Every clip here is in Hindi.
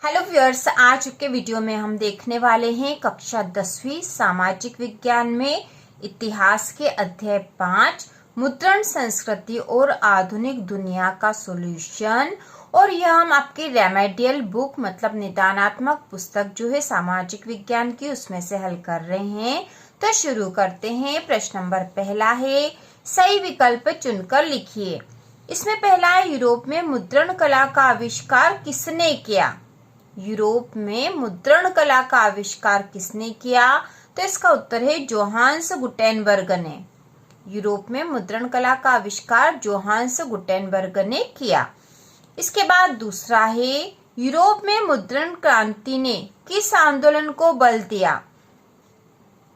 हेलो व्यूअर्स, आज के वीडियो में हम देखने वाले हैं कक्षा 10वीं सामाजिक विज्ञान में इतिहास के अध्याय 5 मुद्रण संस्कृति और आधुनिक दुनिया का सॉल्यूशन। और यह हम आपकी रेमेडियल बुक मतलब निदानात्मक पुस्तक जो है सामाजिक विज्ञान की उसमें से हल कर रहे हैं। तो शुरू करते हैं। प्रश्न नंबर पहला है, सही विकल्प चुनकर लिखिए। इसमें पहला है, यूरोप में मुद्रण कला का आविष्कार किसने किया। यूरोप में मुद्रण कला का आविष्कार किसने किया? तो इसका उत्तर है जोहान्स गुटेनबर्ग ने। यूरोप में मुद्रण कला का आविष्कार जोहान्स गुटेनबर्ग ने किया। इसके बाद दूसरा है, यूरोप में मुद्रण क्रांति ने किस आंदोलन को बल दिया।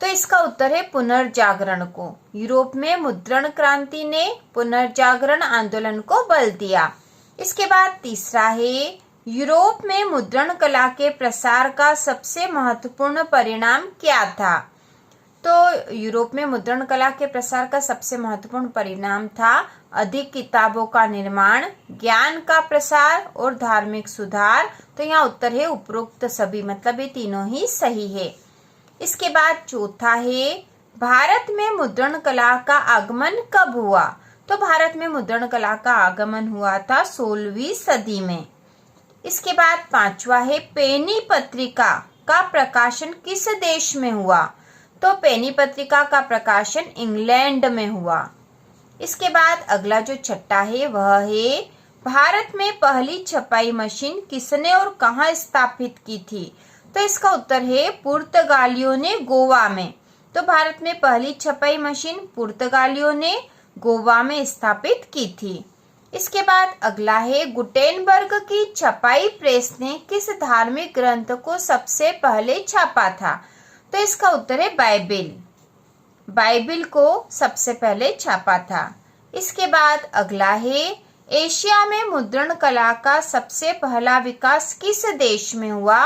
तो इसका उत्तर है पुनर्जागरण को। यूरोप में मुद्रण क्रांति ने पुनर्जागरण आंदोलन को बल दिया। इसके बाद तीसरा है, यूरोप में मुद्रण कला के प्रसार का सबसे महत्वपूर्ण परिणाम क्या था। तो यूरोप में मुद्रण कला के प्रसार का सबसे महत्वपूर्ण परिणाम था अधिक किताबों का निर्माण, ज्ञान का प्रसार और धार्मिक सुधार। तो यहाँ उत्तर है उपरोक्त सभी, मतलब ये तीनों ही सही है। इसके बाद चौथा है, भारत में मुद्रण कला का आगमन कब हुआ। तो भारत में मुद्रण कला का आगमन हुआ था 16वीं सदी में। इसके बाद पांचवा है, पेनी पत्रिका का प्रकाशन किस देश में हुआ। तो पेनी पत्रिका का प्रकाशन इंग्लैंड में हुआ। इसके बाद अगला जो छठा है वह है, भारत में पहली छपाई मशीन किसने और कहां स्थापित की थी। तो इसका उत्तर है पुर्तगालियों ने गोवा में। तो भारत में पहली छपाई मशीन पुर्तगालियों ने गोवा में स्थापित की थी। इसके बाद अगला है, गुटेनबर्ग की छपाई प्रेस ने किस धार्मिक ग्रंथ को सबसे पहले छापा था। तो इसका उत्तर है बाइबिल। बाइबिल को सबसे पहले छापा था। इसके बाद अगला है, एशिया में मुद्रण कला का सबसे पहला विकास किस देश में हुआ।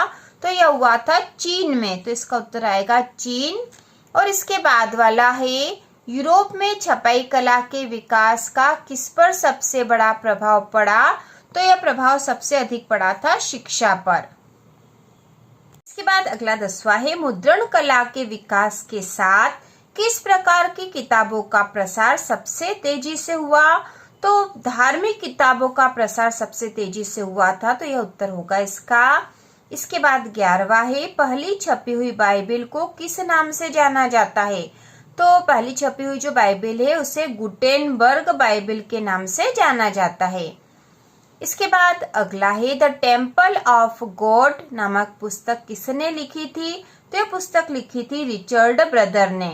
तो यह हुआ था चीन में। तो इसका उत्तर आएगा चीन। और इसके बाद वाला है, यूरोप में छपाई कला के विकास का किस पर सबसे बड़ा प्रभाव पड़ा। तो यह प्रभाव सबसे अधिक पड़ा था शिक्षा पर। इसके बाद अगला 10वां है, मुद्रण कला के विकास के साथ किस प्रकार की किताबों का प्रसार सबसे तेजी से हुआ। तो धार्मिक किताबों का प्रसार सबसे तेजी से हुआ था। तो यह उत्तर होगा इसका। इसके बाद 11वां है, पहली छपी हुई बाइबिल को किस नाम से जाना जाता है। तो पहली छपी हुई जो बाइबिल है उसे गुटेनबर्ग बाइबिल के नाम से जाना जाता है। इसके बाद अगला है, द टेम्पल ऑफ गॉड नामक पुस्तक किसने लिखी थी। तो यह पुस्तक लिखी थी रिचर्ड ब्रदर ने।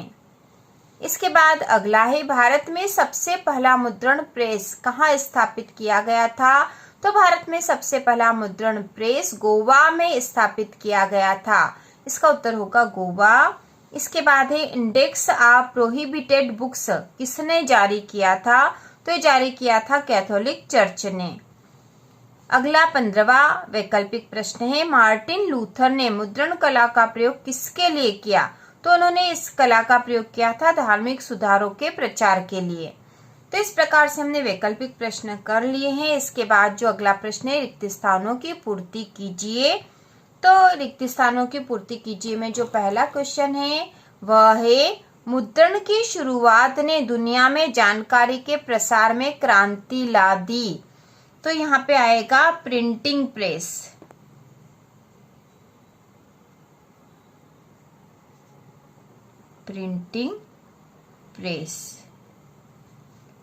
इसके बाद अगला है, भारत में सबसे पहला मुद्रण प्रेस कहाँ स्थापित किया गया था। तो भारत में सबसे पहला मुद्रण प्रेस गोवा में स्थापित किया गया था। इसका उत्तर होगा गोवा। इसके बाद है, इंडेक्स ऑफ प्रोहिबिटेड बुक्स किसने जारी किया था। तो ये जारी किया था कैथोलिक चर्च ने। अगला 15वां वैकल्पिक प्रश्न है, मार्टिन लूथर ने मुद्रण कला का प्रयोग किसके लिए किया। तो उन्होंने इस कला का प्रयोग किया था धार्मिक सुधारों के प्रचार के लिए। तो इस प्रकार से हमने वैकल्पिक प्रश्न कर लिए हैं। इसके बाद जो अगला प्रश्न है, रिक्त स्थानों की पूर्ति कीजिए। तो रिक्त स्थानों की पूर्ति कीजिए में जो पहला क्वेश्चन है वह है, मुद्रण की शुरुआत ने दुनिया में जानकारी के प्रसार में क्रांति ला दी। तो यहाँ पे आएगा printing press. Printing press.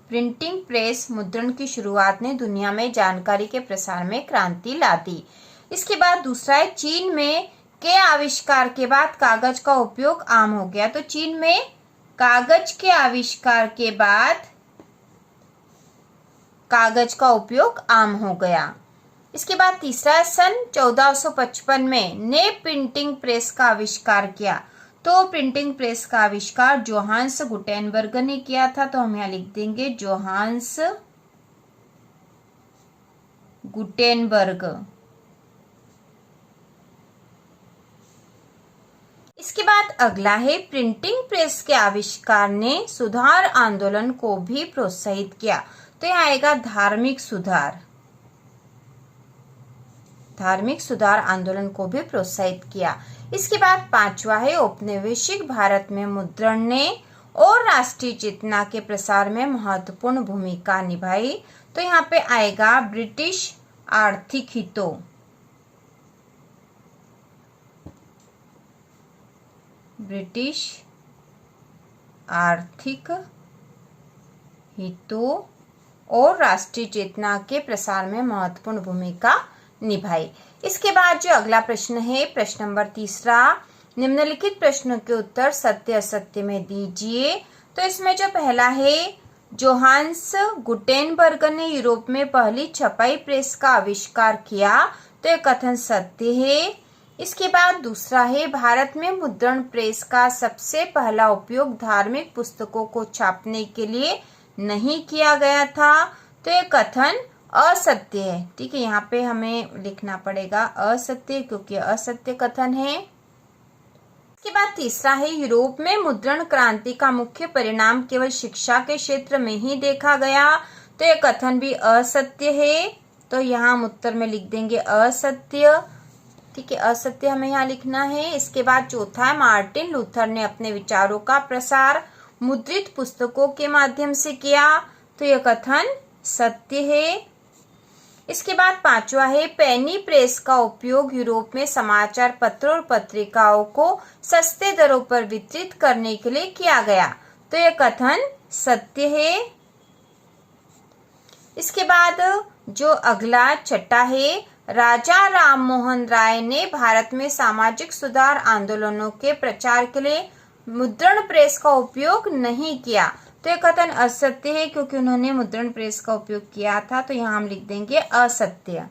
Printing press मुद्रण की शुरुआत ने दुनिया में जानकारी के प्रसार में क्रांति ला दी। इसके बाद दूसरा है, चीन में के आविष्कार के बाद कागज का उपयोग आम हो गया। तो चीन में कागज के आविष्कार के बाद कागज का उपयोग आम हो गया। इसके बाद तीसरा है, सन 1455 में ने प्रिंटिंग प्रेस का आविष्कार किया। तो प्रिंटिंग प्रेस का आविष्कार जोहान्स गुटेनबर्ग ने किया था। तो हम यहाँ लिख देंगे जोहान्स गुटेनबर्ग। इसके बाद अगला है, प्रिंटिंग प्रेस के आविष्कार ने सुधार आंदोलन को भी प्रोत्साहित किया। तो यहाँ आएगा धार्मिक सुधार। धार्मिक सुधार आंदोलन को भी प्रोत्साहित किया। इसके बाद पांचवा है औपनिवेशिक भारत में मुद्रण ने और राष्ट्रीय चेतना के प्रसार में महत्वपूर्ण भूमिका निभाई। तो यहाँ पे आएगा ब्रिटिश आर्थिक हितों। ब्रिटिश आर्थिक हितों और राष्ट्रीय चेतना के प्रसार में महत्वपूर्ण भूमिका निभाई। इसके बाद जो अगला प्रश्न है, प्रश्न नंबर 3, निम्नलिखित प्रश्नों के उत्तर सत्य असत्य में दीजिए। तो इसमें जो पहला है, जोहान्स गुटेनबर्ग ने यूरोप में पहली छपाई प्रेस का आविष्कार किया। तो यह कथन सत्य है। इसके बाद दूसरा है, भारत में मुद्रण प्रेस का सबसे पहला उपयोग धार्मिक पुस्तकों को छापने के लिए नहीं किया गया था। तो यह कथन असत्य है। ठीक है, यहाँ पे हमें लिखना पड़ेगा असत्य, क्योंकि असत्य कथन है। इसके बाद तीसरा है, यूरोप में मुद्रण क्रांति का मुख्य परिणाम केवल शिक्षा के क्षेत्र में ही देखा गया। तो यह कथन भी असत्य है। तो यहाँ हम उत्तर में लिख देंगे असत्य। ठीक है, असत्य हमें यहाँ लिखना है। इसके बाद चौथा है, मार्टिन लूथर ने अपने विचारों का प्रसार मुद्रित पुस्तकों के माध्यम से किया। तो यह कथन सत्य है। इसके बाद पांचवा है, पेनी प्रेस का उपयोग यूरोप में समाचार पत्रों और पत्रिकाओं को सस्ते दरों पर वितरित करने के लिए किया गया। तो यह कथन सत्य है। इसके बाद जो अगला छठा है, राजा राम मोहन राय ने भारत में सामाजिक सुधार आंदोलनों के प्रचार के लिए मुद्रण प्रेस का उपयोग नहीं किया। तो यह कथन असत्य है, क्योंकि उन्होंने मुद्रण प्रेस का उपयोग किया था। तो यहाँ हम लिख देंगे असत्य।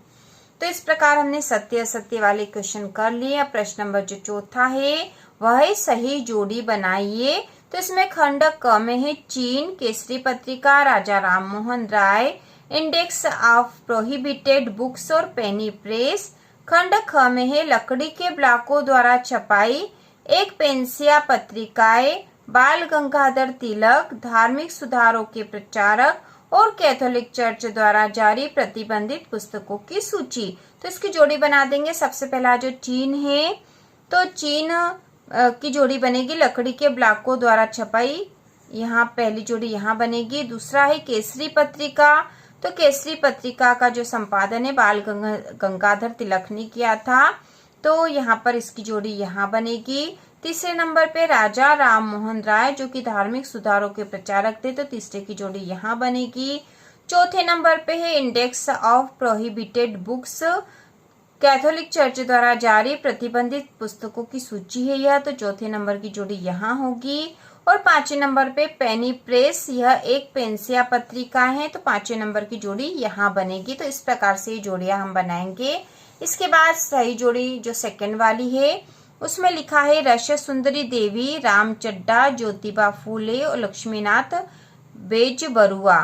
तो इस प्रकार हमने सत्य असत्य वाले क्वेश्चन कर लिए। प्रश्न नंबर जो चौथा है, वह सही जोड़ी बनाइए। तो इसमें खंड क में है, चीन, केसरी पत्रिका, राजा Ram Mohan Roy, index of prohibited books और पेनी प्रेस। खंड ख में है, लकड़ी के ब्लॉकों द्वारा छपाई एक पेंसिया पत्रिकाएं, बाल गंगाधर तिलक, धार्मिक सुधारों के प्रचारक और कैथोलिक चर्च द्वारा जारी प्रतिबंधित पुस्तकों की सूची। तो इसकी जोड़ी बना देंगे। सबसे पहला जो चीन है, तो चीन की जोड़ी बनेगी लकड़ी के ब्लॉकों द्वारा छपाई, यहाँ पहली जोड़ी यहाँ बनेगी। दूसरा है केसरी पत्रिका, तो केसरी पत्रिका का जो संपादन है बाल गंगाधर तिलक ने किया था। तो यहाँ पर इसकी जोड़ी यहाँ बनेगी। तीसरे नंबर पे राजा राम मोहन राय, जो कि धार्मिक सुधारों के प्रचारक थे। तो तीसरे की जोड़ी यहाँ बनेगी। चौथे नंबर पे है index of prohibited books, Catholic church द्वारा जारी प्रतिबंधित पुस्तकों की सूची है यह। तो चौथे नंबर की जोड़ी यहाँ होगी। और पांचवें नंबर पे पेनी प्रेस, यह एक पेंसिया पत्रिका है। तो पांचवें नंबर की जोड़ी यहाँ बनेगी। तो इस प्रकार से जोड़ियां हम बनाएंगे। इसके बाद सही जोड़ी जो सेकंड वाली है, उसमें लिखा है रश सुंदरी देवी, राम चड्डा, ज्योतिबा फूले और लक्ष्मीनाथ बेजबरुआ।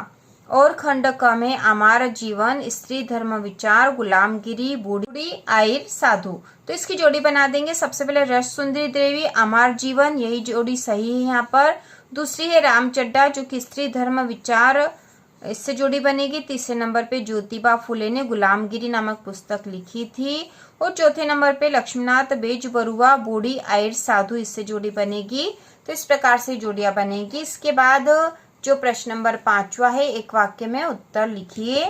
और खंड क में अमार जीवन, स्त्री धर्म विचार, गुलामगिरी, बूढ़ी आयर साधु। तो इसकी जोड़ी बना देंगे। सबसे पहले रश सुंदरी देवी, अमार जीवन, यही जोड़ी सही है यहाँ पर। दूसरी है राम चड्डा, जो कि स्त्री धर्म विचार, इससे जोड़ी बनेगी। तीसरे नंबर पे ज्योतिबा फूले ने गुलामगिरी नामक पुस्तक लिखी थी। और चौथे नंबर पे लक्ष्मीनाथ बेजबरुआ, बूढ़ी आयर साधु, इससे जोड़ी बनेगी। तो इस प्रकार से जोड़ियां बनेगी। इसके बाद जो प्रश्न नंबर 5वां है, एक वाक्य में उत्तर लिखिए।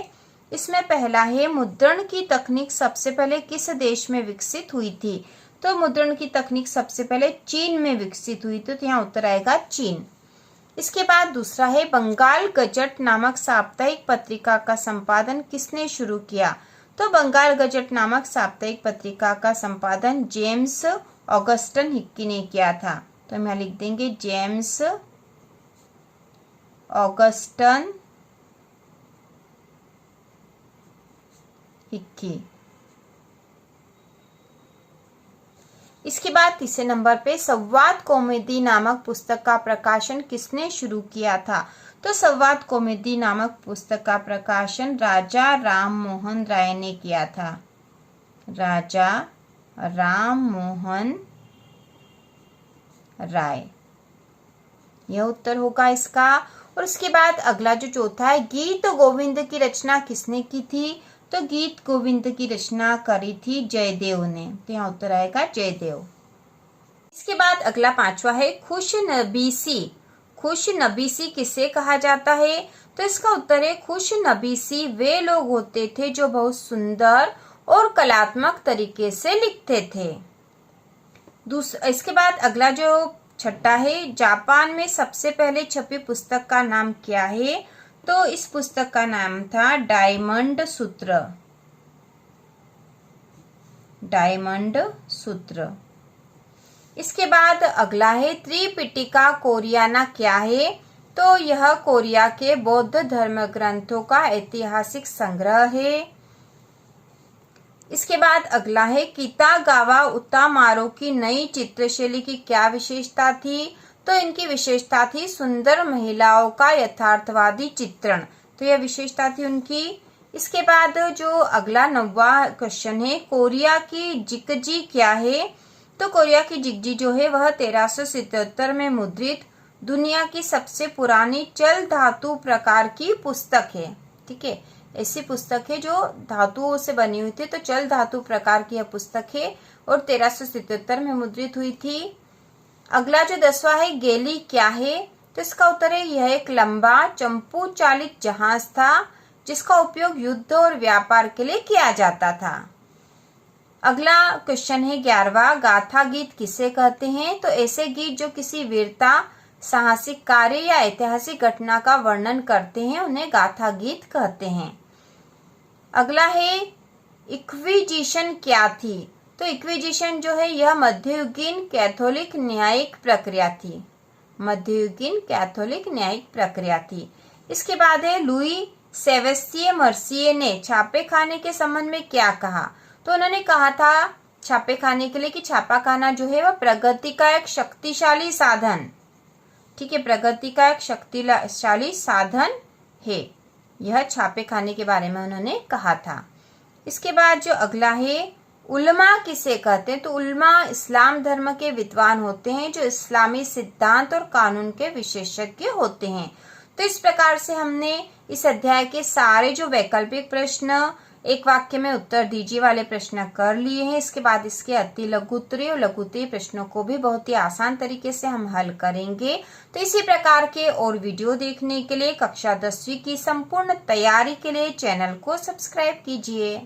इसमें पहला है, मुद्रण की तकनीक सबसे पहले किस देश में विकसित हुई थी? तो मुद्रण की तकनीक सबसे पहले चीन में विकसित हुई थी। तो यहाँ उत्तर आएगा चीन। इसके बाद दूसरा है, बंगाल गजट नामक साप्ताहिक पत्रिका का संपादन किसने शुरू किया? तो बंगाल गजट नामक साप्ताहिक पत्रिका का संपादन जेम्स ऑगस्टन हिक्की ने किया था। तो हम यहाँ लिख देंगे जेम्स ऑगस्टन हिक्की। इसके बाद तीसरे नंबर पे संवाद कौमुदी नामक पुस्तक का प्रकाशन किसने शुरू किया था? तो संवाद कौमुदी नामक पुस्तक का प्रकाशन राजा राम मोहन राय ने किया था। राजा राम मोहन राय, यह उत्तर होगा इसका। और उसके बाद अगला जो चौथा है, गीत गोविंद की रचना किसने की थी? तो गीत गोविंद की रचना करी थी जयदेव ने। तो यहाँ उत्तर आएगा जयदेव। इसके बाद अगला 5वां है खुशनबीसी। खुशनबीसी किसे कहा जाता है? तो इसका उत्तर है खुशनबीसी वे लोग होते थे जो बहुत सुंदर और कलात्मक तरीके से लिखते थे। इसके बाद अगला जो 6 है, जापान में सबसे पहले छपी पुस्तक का नाम क्या है? तो इस पुस्तक का नाम था डायमंड सूत्र। डायमंड सूत्र। इसके बाद अगला है त्रिपिटिका कोरियाना क्या है? तो यह कोरिया के बौद्ध धर्म ग्रंथों का ऐतिहासिक संग्रह है। इसके बाद अगला है कितागावा उतामारो की नई चित्रशैली की क्या विशेषता थी? तो इनकी विशेषता थी सुंदर महिलाओं का यथार्थवादी चित्रण। तो यह विशेषता थी उनकी। इसके बाद जो अगला 9वां क्वेश्चन है, कोरिया की जिकजी क्या है? तो कोरिया की जिकजी जो है वह 1377 में मुद्रित दुनिया की सबसे पुरानी चल धातु प्रकार की पुस्तक है। ठीक है, ऐसी पुस्तक है जो धातुओं से बनी हुई थी। तो चल धातु प्रकार की यह पुस्तक है और 1377 में मुद्रित हुई थी। अगला जो 10वां है, गैली क्या है? तो इसका उत्तर है यह एक लंबा चंपू चालित जहाज था जिसका उपयोग युद्ध और व्यापार के लिए किया जाता था। अगला क्वेश्चन है 11वां, गाथा गीत किसे कहते हैं? तो ऐसे गीत जो किसी वीरता, साहसिक कार्य या ऐतिहासिक घटना का वर्णन करते हैं उन्हें गाथा गीत कहते हैं। अगला है इक्विजिशन क्या थी? तो इक्विजिशन जो है यह मध्ययुगीन कैथोलिक न्यायिक प्रक्रिया थी। मध्ययुगीन कैथोलिक न्यायिक प्रक्रिया थी। इसके बाद है लुई सेबेस्टियन मर्सिये ने छापे खाने के संबंध में क्या कहा? तो उन्होंने कहा था छापे खाने के लिए कि छापा खाना जो है वह प्रगति का एक शक्तिशाली साधन, ठीक है, प्रगति का एक शक्तिशाली साधन है। यह छापे खाने के बारे में उन्होंने कहा था। इसके बाद जो अगला है उलमा किसे कहते हैं? तो उलमा इस्लाम धर्म के विद्वान होते हैं जो इस्लामी सिद्धांत और कानून के विशेषज्ञ होते हैं। तो इस प्रकार से हमने इस अध्याय के सारे जो वैकल्पिक प्रश्न एक वाक्य में उत्तर दीजिए वाले प्रश्न कर लिए हैं। इसके बाद इसके अति लघु उत्तरीय और लघु उत्तरीय प्रश्नों को भी बहुत ही आसान तरीके से हम हल करेंगे। तो इसी प्रकार के और वीडियो देखने के लिए कक्षा 10वीं की संपूर्ण तैयारी के लिए चैनल को सब्सक्राइब कीजिए।